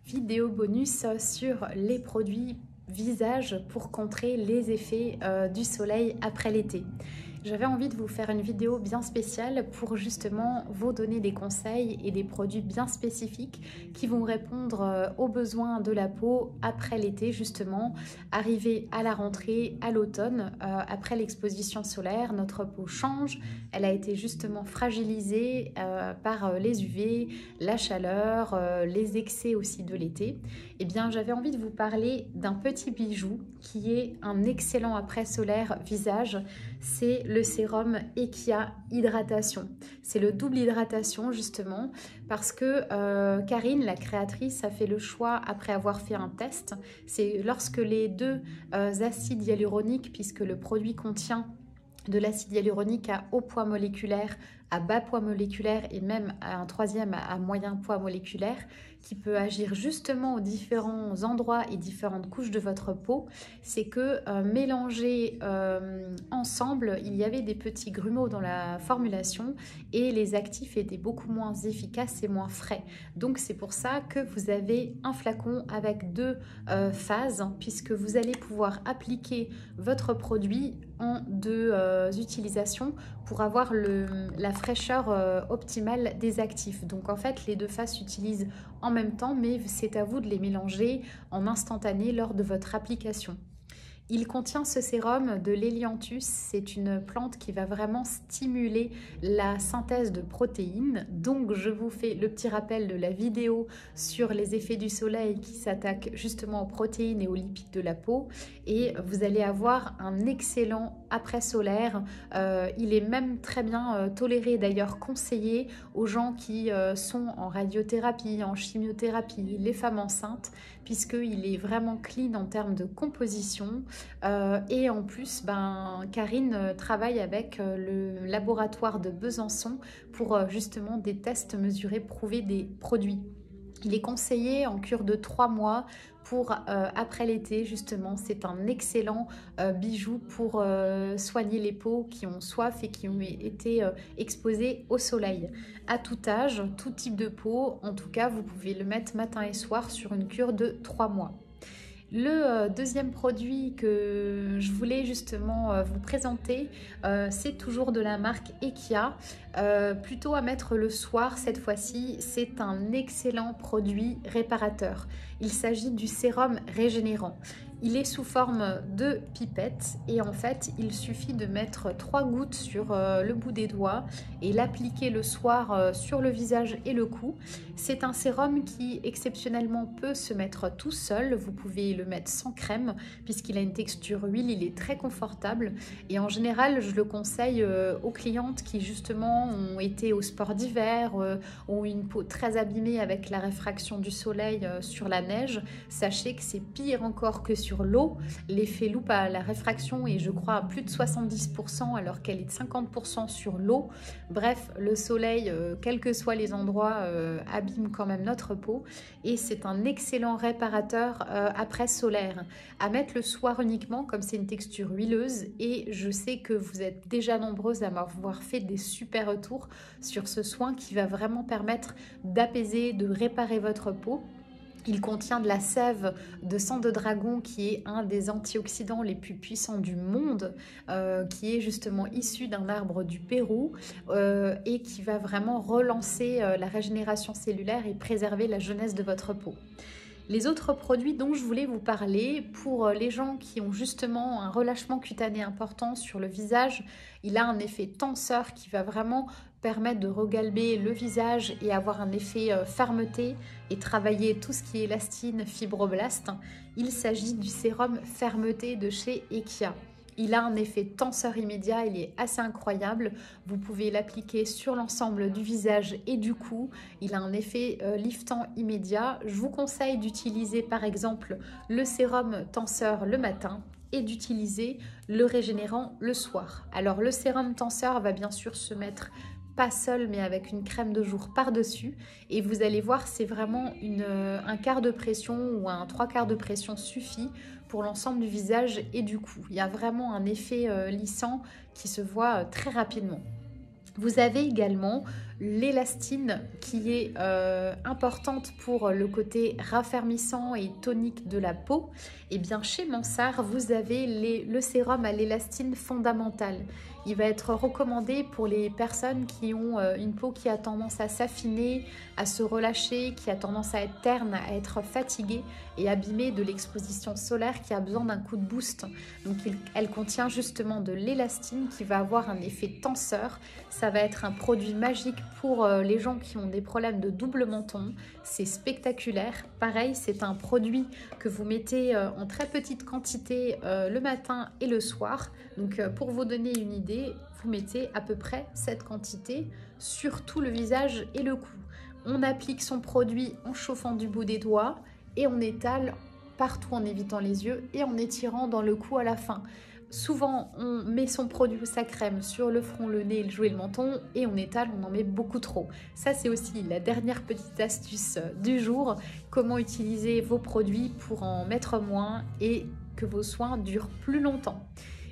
vidéo bonus sur les produits visage pour contrer les effets du soleil après l'été. J'avais envie de vous faire une vidéo bien spéciale pour justement vous donner des conseils et des produits bien spécifiques qui vont répondre aux besoins de la peau après l'été, justement, arrivé à la rentrée, à l'automne, après l'exposition solaire, notre peau change, elle a été justement fragilisée par les UV, la chaleur, les excès aussi de l'été. Eh bien, j'avais envie de vous parler d'un petit bijou qui est un excellent après solaire visage, c'est le sérum Ekia Hydratation. C'est le double hydratation justement parce que Karine, la créatrice, a fait le choix après avoir fait un test. C'est lorsque les deux acides hyaluroniques, puisque le produit contient de l'acide hyaluronique à haut poids moléculaire, à bas poids moléculaire et même à un troisième à moyen poids moléculaire qui peut agir justement aux différents endroits et différentes couches de votre peau, c'est que mélangés ensemble, il y avait des petits grumeaux dans la formulation et les actifs étaient beaucoup moins efficaces et moins frais. Donc c'est pour ça que vous avez un flacon avec deux phases puisque vous allez pouvoir appliquer votre produit en deux utilisations pour avoir la fraîcheur optimale des actifs. Donc en fait, les deux phases s'utilisent en même temps, mais c'est à vous de les mélanger en instantané lors de votre application. Il contient ce sérum de l'Helianthus, c'est une plante qui va vraiment stimuler la synthèse de protéines. Donc je vous fais le petit rappel de la vidéo sur les effets du soleil qui s'attaquent justement aux protéines et aux lipides de la peau. Et vous allez avoir un excellent après solaire. Il est même très bien toléré, d'ailleurs conseillé aux gens qui sont en radiothérapie, en chimiothérapie, les femmes enceintes, puisqu'il est vraiment clean en termes de composition. Et en plus, Karine travaille avec le laboratoire de Besançon pour justement des tests mesurés, prouver des produits. Il est conseillé en cure de 3 mois pour après l'été, justement. C'est un excellent bijou pour soigner les peaux qui ont soif et qui ont été exposées au soleil. À tout âge, tout type de peau, en tout cas, vous pouvez le mettre matin et soir sur une cure de 3 mois. Le deuxième produit que je voulais justement vous présenter, c'est toujours de la marque Ekia, plutôt à mettre le soir cette fois-ci. C'est un excellent produit réparateur. Il s'agit du sérum régénérant. Il est sous forme de pipette et en fait il suffit de mettre 3 gouttes sur le bout des doigts et l'appliquer le soir sur le visage et le cou. C'est un sérum qui exceptionnellement peut se mettre tout seul, vous pouvez le mettre sans crème puisqu'il a une texture huile, il est très confortable et en général je le conseille aux clientes qui justement ont été au sport d'hiver, ont une peau très abîmée avec la réfraction du soleil sur la neige. Sachez que c'est pire encore que sur l'eau, l'effet loupe à la réfraction est je crois à plus de 70% alors qu'elle est de 50% sur l'eau. Bref, le soleil, quels que soient les endroits, abîme quand même notre peau et c'est un excellent réparateur après solaire. À mettre le soir uniquement comme c'est une texture huileuse et je sais que vous êtes déjà nombreuses à m'avoir fait des super retours sur ce soin qui va vraiment permettre d'apaiser, de réparer votre peau. Il contient de la sève de sang de dragon qui est un des antioxydants les plus puissants du monde, qui est justement issu d'un arbre du Pérou et qui va vraiment relancer la régénération cellulaire et préserver la jeunesse de votre peau. Les autres produits dont je voulais vous parler, pour les gens qui ont justement un relâchement cutané important sur le visage, il a un effet tenseur qui va vraiment permettre de regalber le visage et avoir un effet fermeté et travailler tout ce qui est élastine, fibroblaste. Il s'agit du sérum fermeté de chez Ekia. Il a un effet tenseur immédiat, il est assez incroyable. Vous pouvez l'appliquer sur l'ensemble du visage et du cou. Il a un effet liftant immédiat. Je vous conseille d'utiliser par exemple le sérum tenseur le matin et d'utiliser le régénérant le soir. Alors le sérum tenseur va bien sûr se mettre pas seul mais avec une crème de jour par-dessus et vous allez voir c'est vraiment un quart de pression ou un 3/4 de pression suffit pour l'ensemble du visage et du cou. Il y a vraiment un effet lissant qui se voit très rapidement. Vous avez également l'élastine qui est importante pour le côté raffermissant et tonique de la peau, et bien chez Mansart, vous avez le sérum à l'élastine fondamentale. Il va être recommandé pour les personnes qui ont une peau qui a tendance à s'affiner, à se relâcher, qui a tendance à être terne, à être fatiguée et abîmée de l'exposition solaire, qui a besoin d'un coup de boost. Donc elle contient justement de l'élastine qui va avoir un effet tenseur. Ça va être un produit magique pour les gens qui ont des problèmes de double menton. C'est spectaculaire. Pareil, c'est un produit que vous mettez en très petite quantité le matin et le soir. Donc pour vous donner une idée, vous mettez à peu près cette quantité sur tout le visage et le cou. On applique son produit en chauffant du bout des doigts et on étale partout en évitant les yeux et en étirant dans le cou à la fin. Souvent, on met son produit ou sa crème sur le front, le nez, le jouet et le menton et on étale, on en met beaucoup trop. Ça, c'est aussi la dernière petite astuce du jour. Comment utiliser vos produits pour en mettre moins et que vos soins durent plus longtemps.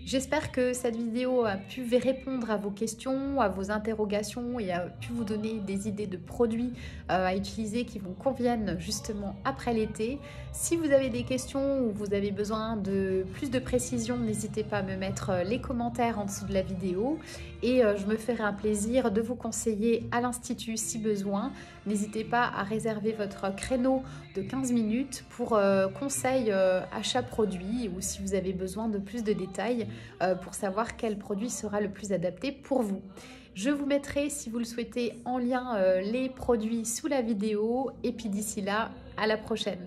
J'espère que cette vidéo a pu répondre à vos questions, à vos interrogations et a pu vous donner des idées de produits à utiliser qui vous conviennent justement après l'été. Si vous avez des questions ou vous avez besoin de plus de précision, n'hésitez pas à me mettre les commentaires en dessous de la vidéo et je me ferai un plaisir de vous conseiller à l'Institut si besoin. N'hésitez pas à réserver votre créneau de 15 minutes pour conseil achat produit ou si vous avez besoin de plus de détails pour savoir quel produit sera le plus adapté pour vous. Je vous mettrai, si vous le souhaitez, en lien les produits sous la vidéo et puis d'ici là, à la prochaine.